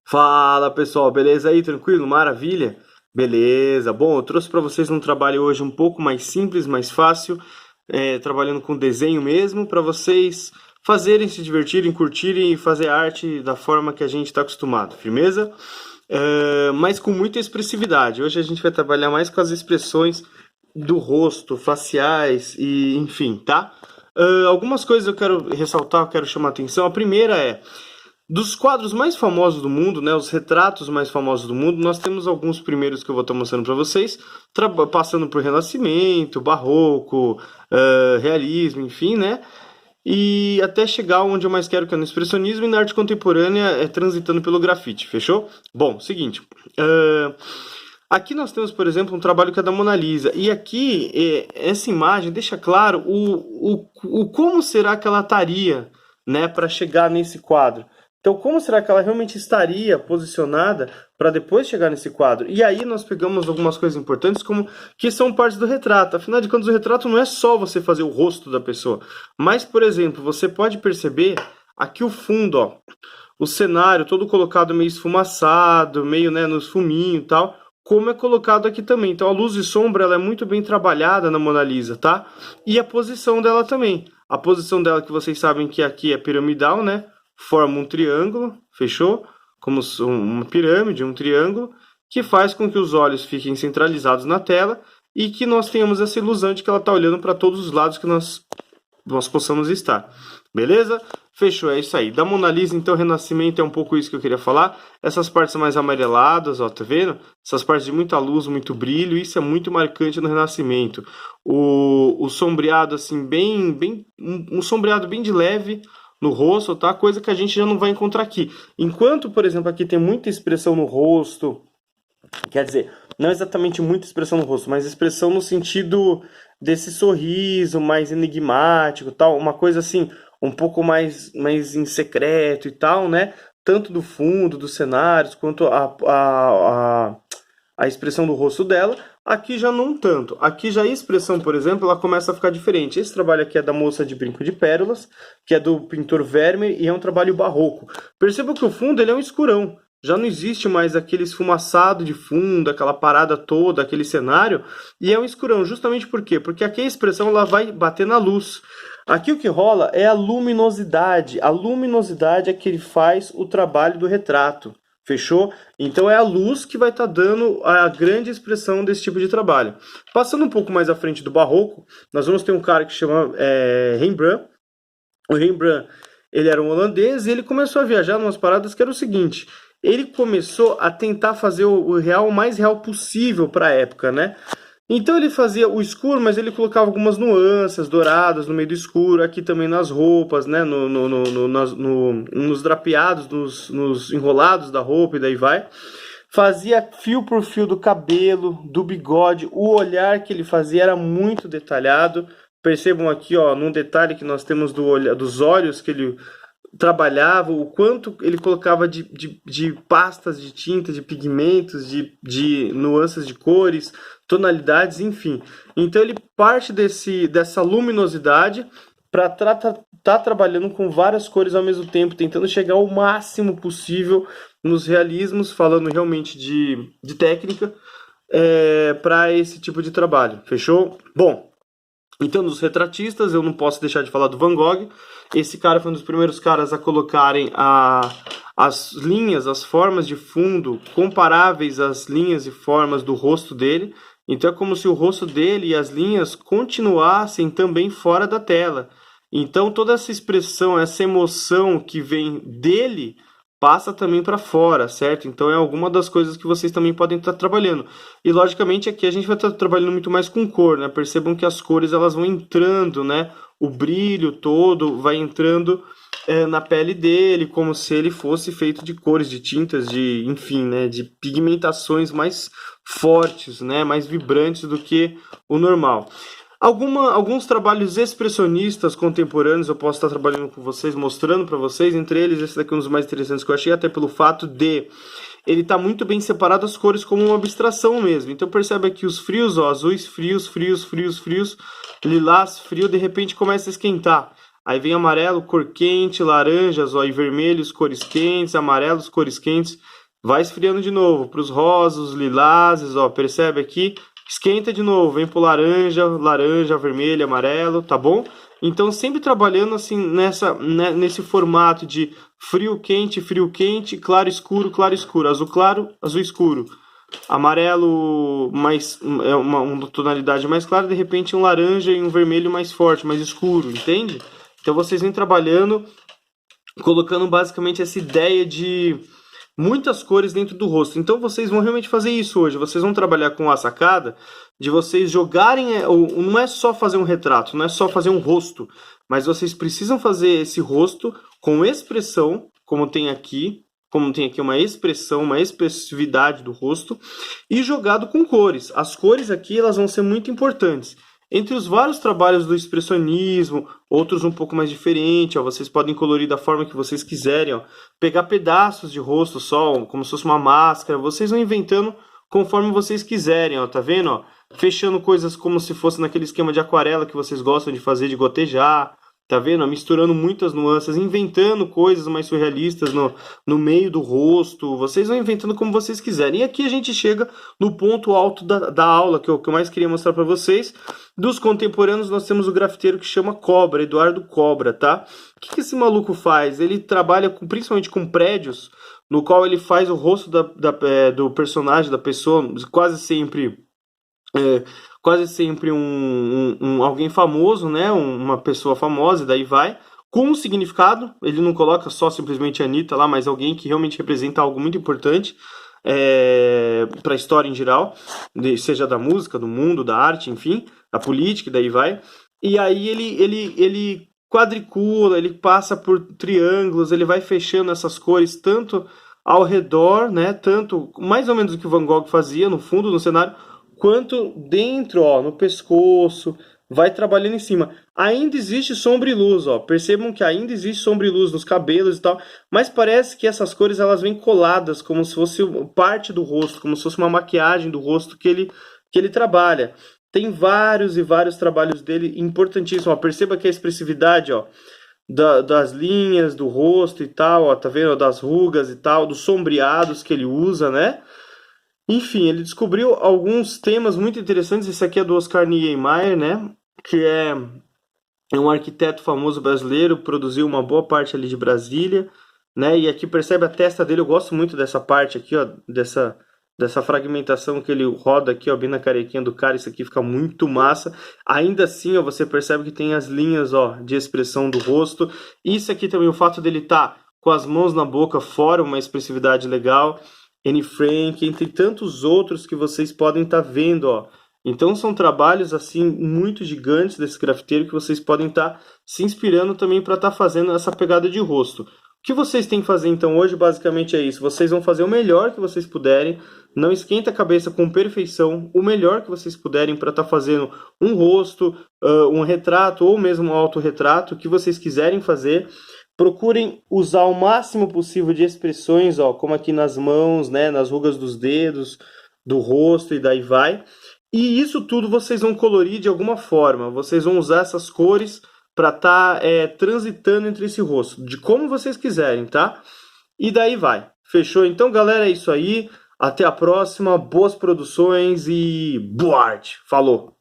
Fala pessoal, beleza aí? Tranquilo? Maravilha? Beleza. Bom, eu trouxe para vocês um trabalho hoje um pouco mais simples, mais fácil, trabalhando com desenho mesmo, para vocês fazerem, se divertirem, curtirem e fazer arte da forma que a gente está acostumado, firmeza? Mas com muita expressividade. Hoje a gente vai trabalhar mais com as expressões do rosto, faciais e enfim, tá? Algumas coisas eu quero ressaltar, eu quero chamar a atenção. A primeira é dos quadros mais famosos do mundo, né, os retratos mais famosos do mundo, nós temos alguns primeiros que eu vou estar mostrando para vocês, passando por Renascimento, Barroco, Realismo, enfim, né, e até chegar onde eu mais quero, que é no Expressionismo, e na arte contemporânea, transitando pelo grafite, fechou? Bom, seguinte, aqui nós temos, por exemplo, um trabalho que é da Mona Lisa, e aqui, essa imagem deixa claro o como será que ela estaria, né, para chegar nesse quadro. Então, como será que ela realmente estaria posicionada para depois chegar nesse quadro? E aí nós pegamos algumas coisas importantes, como que são partes do retrato. Afinal de contas, o retrato não é só você fazer o rosto da pessoa. Mas, por exemplo, você pode perceber aqui o fundo, ó, o cenário todo colocado meio esfumaçado, meio, né, nos fuminhos e tal, como é colocado aqui também. Então, a luz e sombra ela é muito bem trabalhada na Mona Lisa, tá? E a posição dela também. A posição dela, que vocês sabem que aqui é piramidal, né? Forma um triângulo, fechou? Como uma pirâmide, um triângulo, que faz com que os olhos fiquem centralizados na tela e que nós tenhamos essa ilusão de que ela está olhando para todos os lados que nós possamos estar. Beleza? Fechou, é isso aí. Da Mona Lisa, então, Renascimento é um pouco isso que eu queria falar. Essas partes mais amareladas, ó, tá vendo? Essas partes de muita luz, muito brilho, isso é muito marcante no Renascimento. O sombreado, assim, um sombreado bem de leve no rosto, tá? Coisa que a gente já não vai encontrar aqui. Enquanto, por exemplo, aqui tem muita expressão no rosto, quer dizer, não exatamente muita expressão no rosto, mas expressão no sentido desse sorriso mais enigmático, tal, uma coisa assim, um pouco mais em secreto e tal, né? Tanto do fundo, dos cenários, quanto a expressão do rosto dela. Aqui já não tanto. Aqui já a expressão, por exemplo, ela começa a ficar diferente. Esse trabalho aqui é da Moça de Brinco de Pérolas, que é do pintor Vermeer e é um trabalho barroco. Perceba que o fundo ele é um escurão. Já não existe mais aquele esfumaçado de fundo, aquela parada toda, aquele cenário, e é um escurão. Justamente por quê? Porque aqui a expressão ela vai bater na luz. Aqui o que rola é a luminosidade. A luminosidade é que ele faz o trabalho do retrato. Fechou? Então é a luz que vai estar dando a grande expressão desse tipo de trabalho. Passando um pouco mais à frente do Barroco, nós vamos ter um cara que chama Rembrandt. O Rembrandt, ele era um holandês e ele começou a viajar em umas paradas que era o seguinte: ele começou a tentar fazer o real o mais real possível para a época, né? Então ele fazia o escuro, mas ele colocava algumas nuances douradas no meio do escuro, aqui também nas roupas, né? Nos drapeados, nos enrolados da roupa e daí vai. Fazia fio por fio do cabelo, do bigode, o olhar que ele fazia era muito detalhado. Percebam aqui, ó, num detalhe que nós temos dos olhos que ele trabalhava, o quanto ele colocava de pastas de tinta, de pigmentos, de nuances de cores, tonalidades, enfim. Então ele parte dessa luminosidade para tá trabalhando com várias cores ao mesmo tempo, tentando chegar ao máximo possível nos realismos, falando realmente de técnica, para esse tipo de trabalho. Fechou? Bom, então, dos retratistas, eu não posso deixar de falar do Van Gogh. Esse cara foi um dos primeiros caras a colocarem as linhas, as formas de fundo comparáveis às linhas e formas do rosto dele. Então, é como se o rosto dele e as linhas continuassem também fora da tela. Então, toda essa expressão, essa emoção que vem dele passa também para fora, certo? Então é alguma das coisas que vocês também podem estar trabalhando. E logicamente aqui a gente vai estar trabalhando muito mais com cor, né? Percebam que as cores elas vão entrando, né? O brilho todo vai entrando na pele dele, como se ele fosse feito de cores, de tintas, enfim, né? De pigmentações mais fortes, né? Mais vibrantes do que o normal. Alguns trabalhos expressionistas contemporâneos eu posso estar trabalhando com vocês, mostrando para vocês. Entre eles, esse daqui é um dos mais interessantes que eu achei, até pelo fato de ele tá muito bem separado as cores como uma abstração mesmo. Então percebe aqui os frios, ó, azuis frios, lilás frio, de repente começa a esquentar. Aí vem amarelo, cor quente, laranjas, ó, e vermelhos, cores quentes, amarelos, cores quentes. Vai esfriando de novo para os rosas, lilazes, ó, percebe aqui? Esquenta de novo, vem pro laranja, laranja, vermelho, amarelo, tá bom? Então sempre trabalhando assim nesse formato de frio quente, claro escuro, azul claro, azul escuro. Amarelo mais uma tonalidade mais clara, de repente um laranja e um vermelho mais forte, mais escuro, entende? Então vocês vêm trabalhando, colocando basicamente essa ideia de muitas cores dentro do rosto. Então vocês vão realmente fazer isso hoje. Vocês vão trabalhar com a sacada de vocês jogarem, não é só fazer um retrato, não é só fazer um rosto, mas vocês precisam fazer esse rosto com expressão, como tem aqui uma expressão, uma expressividade do rosto, e jogado com cores. As cores aqui elas vão ser muito importantes. Entre os vários trabalhos do expressionismo, outros um pouco mais diferentes, ó, vocês podem colorir da forma que vocês quiserem, ó, pegar pedaços de rosto só, como se fosse uma máscara, vocês vão inventando conforme vocês quiserem, ó, tá vendo? Ó? Fechando coisas como se fosse naquele esquema de aquarela que vocês gostam de fazer, de gotejar, tá vendo? Misturando muitas nuances, inventando coisas mais surrealistas no meio do rosto. Vocês vão inventando como vocês quiserem. E aqui a gente chega no ponto alto da aula, que eu mais queria mostrar para vocês. Dos contemporâneos, nós temos o grafiteiro que chama Cobra, Eduardo Cobra, tá? O que esse maluco faz? Ele trabalha principalmente com prédios, no qual ele faz o rosto do personagem, da pessoa, quase sempre alguém famoso, né? Uma pessoa famosa, e daí vai, com um significado. Ele não coloca só simplesmente a Anitta lá, mas alguém que realmente representa algo muito importante para a história em geral, seja da música, do mundo, da arte, enfim, da política, e daí vai. E aí ele quadricula, ele passa por triângulos, ele vai fechando essas cores tanto ao redor, né? Tanto mais ou menos o que o Van Gogh fazia no fundo, no cenário, quanto dentro, ó, no pescoço, vai trabalhando em cima. Ainda existe sombra e luz, ó. Percebam que ainda existe sombra e luz nos cabelos e tal, mas parece que essas cores elas vêm coladas, como se fosse parte do rosto, como se fosse uma maquiagem do rosto que ele trabalha. Tem vários e vários trabalhos dele importantíssimos, ó. Perceba que a expressividade, ó, das linhas do rosto e tal, ó, tá vendo? Das rugas e tal, dos sombreados que ele usa, né? Enfim, ele descobriu alguns temas muito interessantes. Esse aqui é do Oscar Niemeyer, né? Que é um arquiteto famoso brasileiro, produziu uma boa parte ali de Brasília, né? E aqui percebe a testa dele. Eu gosto muito dessa parte aqui, ó, dessa fragmentação que ele roda aqui, ó, bem na carequinha do cara. Isso aqui fica muito massa. Ainda assim, ó, você percebe que tem as linhas, ó, de expressão do rosto. Isso aqui também, o fato dele estar com as mãos na boca, fora uma expressividade legal. Anne Frank, entre tantos outros que vocês podem estar vendo, ó. Então são trabalhos assim muito gigantes desse grafiteiro que vocês podem estar se inspirando também para estar fazendo essa pegada de rosto. O que vocês têm que fazer então hoje basicamente é isso. Vocês vão fazer o melhor que vocês puderem. Não esquenta a cabeça com perfeição. O melhor que vocês puderem para estar fazendo um rosto, um retrato ou mesmo um autorretrato, o que vocês quiserem fazer. Procurem usar o máximo possível de expressões, ó, como aqui nas mãos, né, nas rugas dos dedos, do rosto e daí vai. E isso tudo vocês vão colorir de alguma forma. Vocês vão usar essas cores para estar transitando entre esse rosto, de como vocês quiserem, tá? E daí vai. Fechou? Então, galera, é isso aí. Até a próxima. Boas produções e boa arte. Falou!